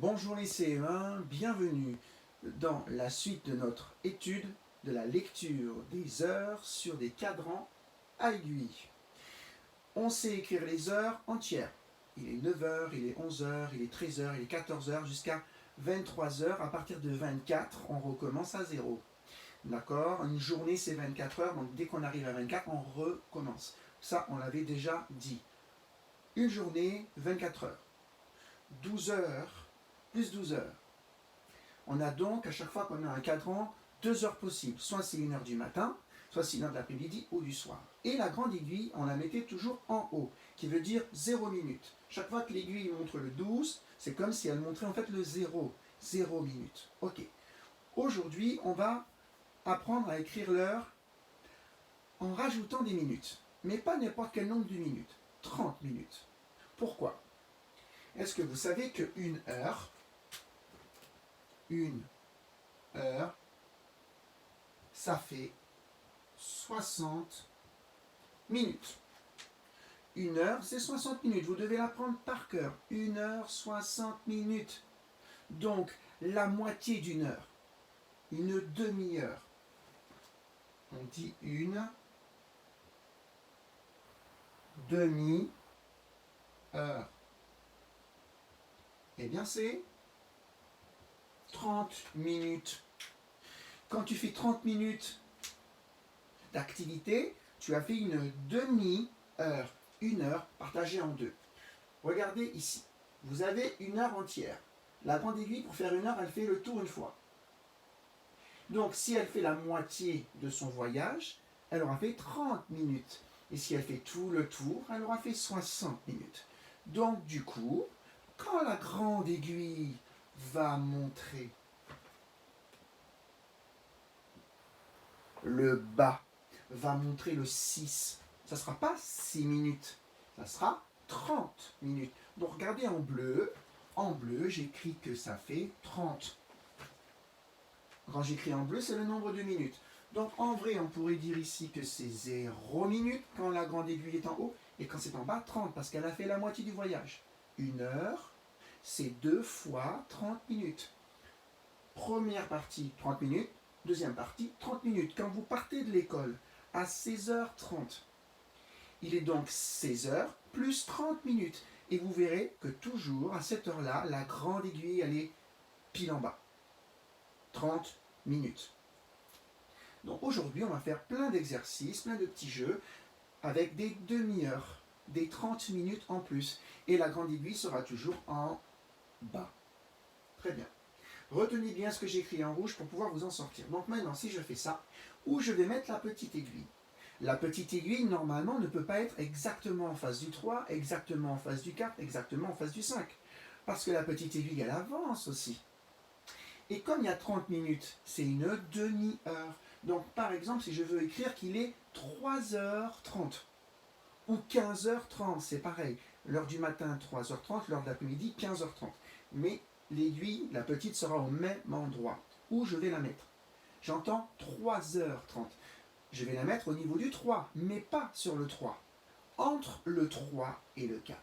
Bonjour les CE1, bienvenue dans la suite de notre étude de la lecture des heures sur des cadrans à aiguilles. On sait écrire les heures entières. Il est 9 heures, il est 11 heures, il est 13 heures, il est 14 heures jusqu'à 23 heures. À partir de 24, on recommence à 0. D'accord? Une journée c'est 24 heures, donc dès qu'on arrive à 24, on recommence. Ça, on l'avait déjà dit. Une journée, 24 heures. 12 heures plus 12 heures. On a donc, à chaque fois qu'on a un cadran, 2 heures possibles. Soit c'est 1 heure du matin, soit c'est 1 heure de l'après-midi ou du soir. Et la grande aiguille, on la mettait toujours en haut, qui veut dire 0 minute. Chaque fois que l'aiguille montre le 12, c'est comme si elle montrait en fait le 0. 0 minute. Ok. Aujourd'hui, on va apprendre à écrire l'heure en rajoutant des minutes. Mais pas n'importe quel nombre de minutes. 30 minutes. Pourquoi? Est-ce que vous savez qu'une heure, ça fait 60 minutes. Une heure, c'est 60 minutes. Vous devez l'apprendre par cœur. 1 heure, 60 minutes. Donc, la moitié d'une heure. Une demi-heure. On dit une demi-heure. Eh bien, c'est 30 minutes. Quand tu fais 30 minutes d'activité, tu as fait une demi-heure. 1 heure partagée en deux. Regardez ici. Vous avez 1 heure entière. La grande aiguille, pour faire 1 heure, elle fait le tour une fois. Donc, si elle fait la moitié de son voyage, elle aura fait 30 minutes. Et si elle fait tout le tour, elle aura fait 60 minutes. Donc, du coup, quand la grande aiguille va montrer le bas, va montrer le 6, ça ne sera pas 6 minutes, ça sera 30 minutes. Donc regardez en bleu j'écris que ça fait 30. Quand j'écris en bleu, c'est le nombre de minutes. Donc en vrai, on pourrait dire ici que c'est 0 minutes quand la grande aiguille est en haut, et quand c'est en bas, 30, parce qu'elle a fait la moitié du voyage. 1 heure, c'est 2 fois 30 minutes. Première partie, 30 minutes. Deuxième partie, 30 minutes. Quand vous partez de l'école à 16h30, il est donc 16h plus 30 minutes. Et vous verrez que toujours, à cette heure-là, la grande aiguille, elle est pile en bas. 30 minutes. Donc aujourd'hui, on va faire plein d'exercices, plein de petits jeux, avec des demi-heures, des 30 minutes en plus. Et la grande aiguille sera toujours en bas. Très bien. Retenez bien ce que j'ai écrit en rouge pour pouvoir vous en sortir. Donc maintenant, si je fais ça, où je vais mettre la petite aiguille? La petite aiguille, normalement, ne peut pas être exactement en face du 3, exactement en face du 4, exactement en face du 5. Parce que la petite aiguille, elle avance aussi. Et comme il y a 30 minutes, c'est une demi-heure. Donc, par exemple, si je veux écrire qu'il est 3h30 ou 15h30, c'est pareil. L'heure du matin, 3h30, l'heure de l'après-midi, 15h30. Mais l'aiguille, la petite, sera au même endroit. Où je vais la mettre? J'entends 3h30. Je vais la mettre au niveau du 3, mais pas sur le 3. Entre le 3 et le 4.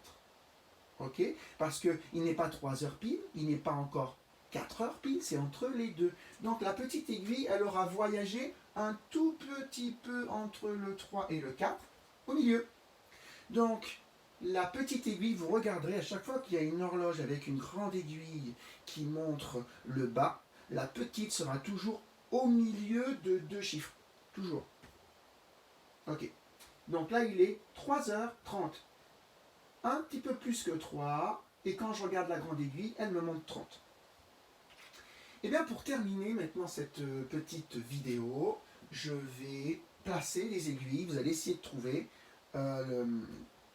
Ok? Parce qu'il n'est pas 3 heures pile, il n'est pas encore 4 heures pile, c'est entre les deux. Donc la petite aiguille, elle aura voyagé un tout petit peu entre le 3 et le 4, au milieu. Donc, la petite aiguille, vous regarderez à chaque fois qu'il y a une horloge avec une grande aiguille qui montre le bas, la petite sera toujours au milieu de deux chiffres. Toujours. Ok. Donc là, il est 3h30. Un petit peu plus que 3. Et quand je regarde la grande aiguille, elle me montre 30. Et bien pour terminer maintenant cette petite vidéo, je vais placer les aiguilles. Vous allez essayer de trouver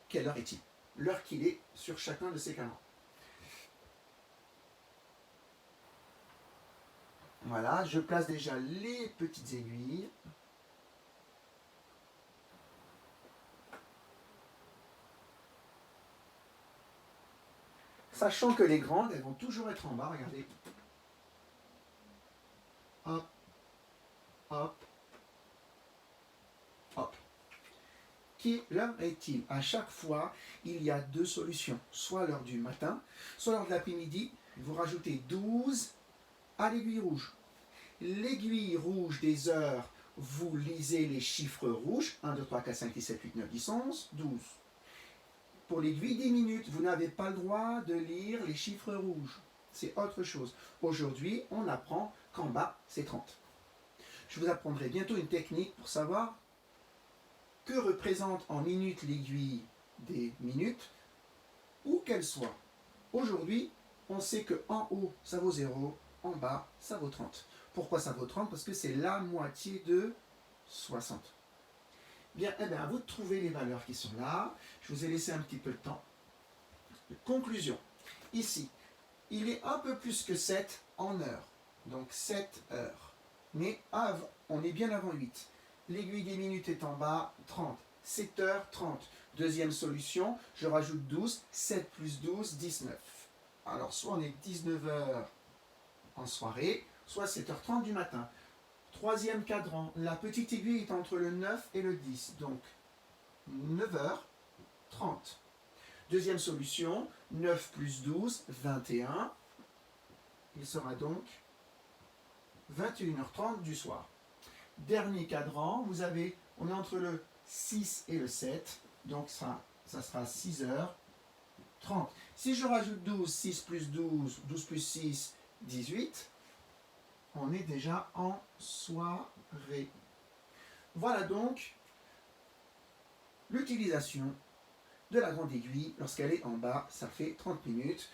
quelle heure est-il? L'heure qu'il est sur chacun de ces cadrans. Voilà, je place déjà les petites aiguilles. Sachant que les grandes, elles vont toujours être en bas, regardez. Hop, hop, hop. Quelle heure est-il? À chaque fois, il y a deux solutions. Soit l'heure du matin, soit l'heure de l'après-midi. Vous rajoutez 12 à l'aiguille rouge. L'aiguille rouge des heures, vous lisez les chiffres rouges. 1, 2, 3, 4, 5, 6, 7, 8, 9, 10, 11, 12. Pour l'aiguille des minutes, vous n'avez pas le droit de lire les chiffres rouges. C'est autre chose. Aujourd'hui, on apprend qu'en bas, c'est 30. Je vous apprendrai bientôt une technique pour savoir que représente en minutes l'aiguille des minutes, où qu'elle soit. Aujourd'hui, on sait qu'en haut, ça vaut 0, en bas, ça vaut 30. Pourquoi ça vaut 30? Parce que c'est la moitié de 60. Bien, à vous de trouver les valeurs qui sont là. Je vous ai laissé un petit peu de temps. Conclusion. Ici, il est un peu plus que 7 en heures. Donc 7 heures. Mais on est bien avant 8. L'aiguille des minutes est en bas, 30. 7h30. Deuxième solution, je rajoute 12. 7 plus 12, 19. Alors, soit on est 19h en soirée, soit 7h30 du matin. Troisième cadran, la petite aiguille est entre le 9 et le 10. Donc, 9h30. Deuxième solution, 9 plus 12, 21. Il sera donc 21h30 du soir. Dernier cadran, on est entre le 6 et le 7, donc ça sera 6h30. Si je rajoute 12, 6 plus 12, 12 plus 6, 18, on est déjà en soirée. Voilà donc l'utilisation de la grande aiguille. Lorsqu'elle est en bas, ça fait 30 minutes.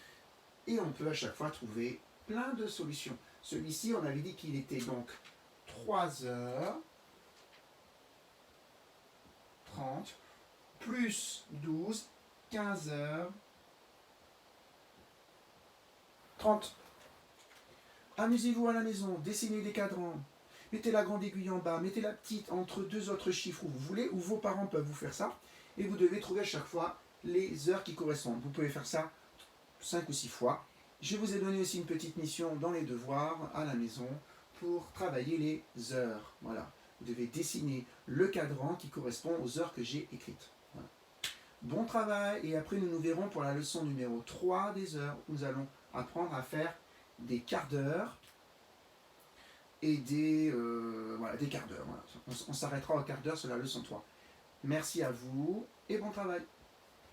Et on peut à chaque fois trouver plein de solutions. Celui-ci, on avait dit qu'il était donc 3h30 plus 12, 15h30. Amusez-vous à la maison, dessinez des cadrans. Mettez la grande aiguille en bas, mettez la petite entre deux autres chiffres où vous voulez, ou vos parents peuvent vous faire ça. Et vous devez trouver à chaque fois les heures qui correspondent. Vous pouvez faire ça 5 ou 6 fois. Je vous ai donné aussi une petite mission dans les devoirs à la maison pour travailler les heures. Voilà. Vous devez dessiner le cadran qui correspond aux heures que j'ai écrites. Voilà. Bon travail, et après nous nous verrons pour la leçon numéro 3 des heures, où nous allons apprendre à faire des quarts d'heure et des quarts d'heure. Voilà. On s'arrêtera au quart d'heure sur la leçon 3. Merci à vous et bon travail.